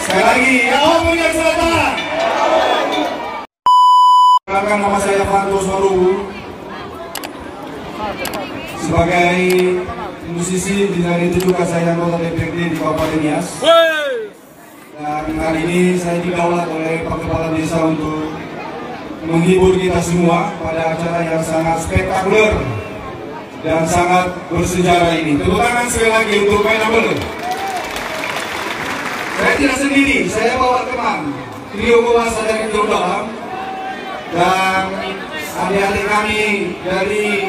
Sekali lagi, yang punya selatan. Perkenalkan, nama saya Fanto Soru sebagai musisi, di hari itu juga saya anggota DPRD di Kabupaten Nias. Dan hari ini saya didaulat oleh Pak Kepala Desa untuk menghibur kita semua pada acara yang sangat spektakuler dan sangat bersejarah ini. Tepuk tangan sekali lagi untuk Pineapple. Saya tidak sendiri, saya bawa teman trio Mewasa dari Trio Dalam dan adik-adik kami dari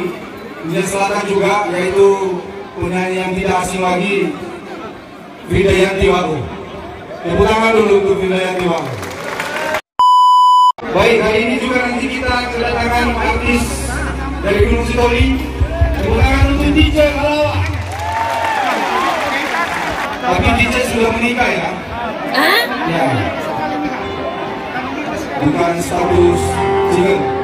India Selatan juga, yaitu penyanyi yang tidak asing lagi, Widayanti Waru. Tepuk tangan dulu untuk Widayanti Waru. Baik, hari ini juga nanti kita kedatangan artis dari Gunung Sitoli. Tepuk tangan untuk DJ Kalawa. Tapi DJ sudah menikah ya? Ya. Bukan status single.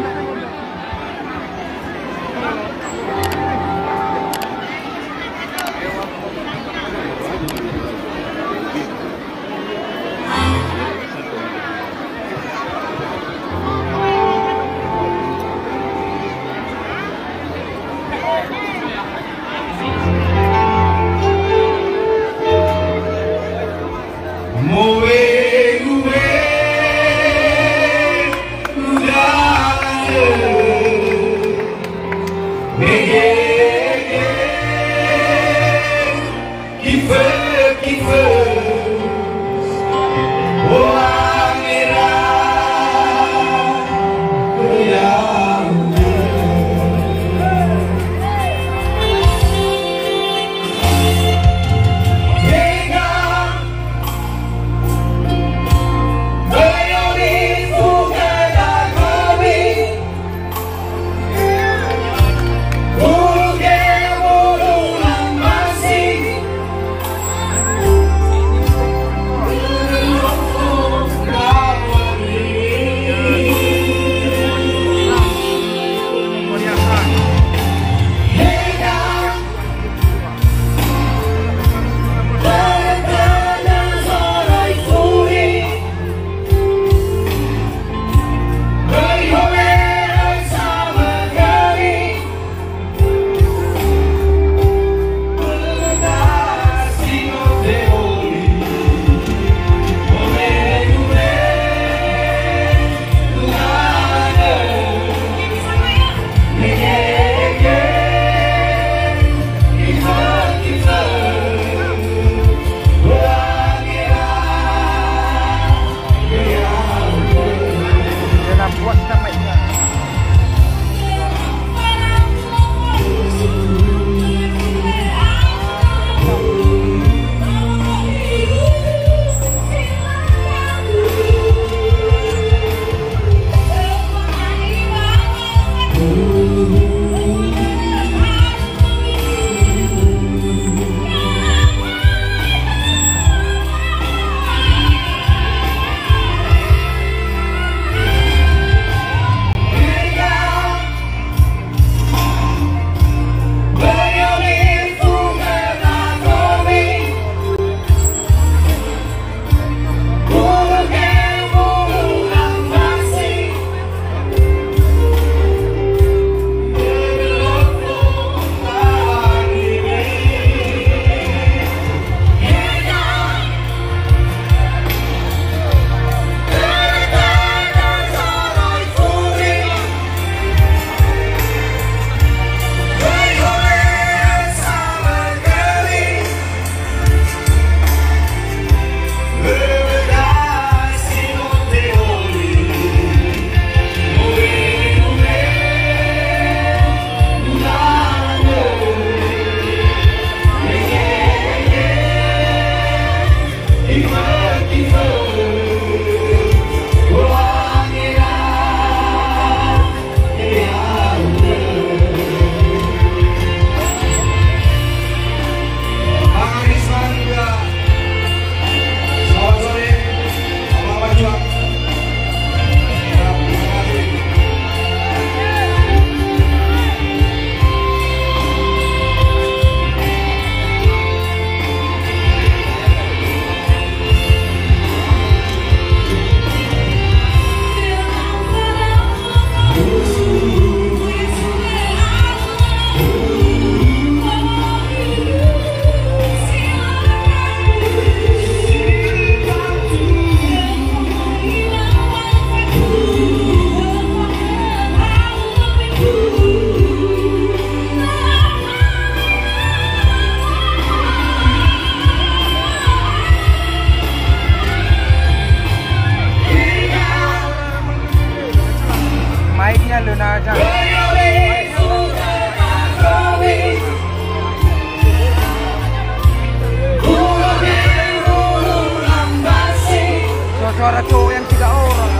suara cowok yang 3 orang.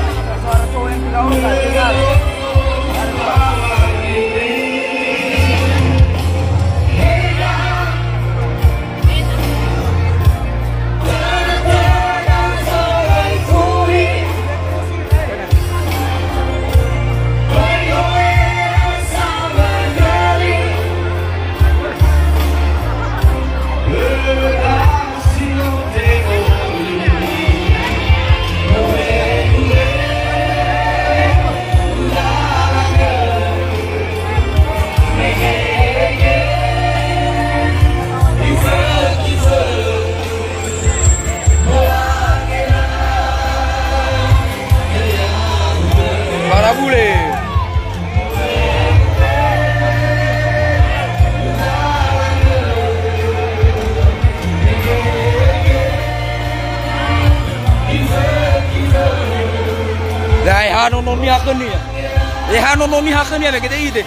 Suara cowok yang 3 orang gak dengar. Dai hano non mi hakkan ni. E hano non mi hakkan ni avec des idées.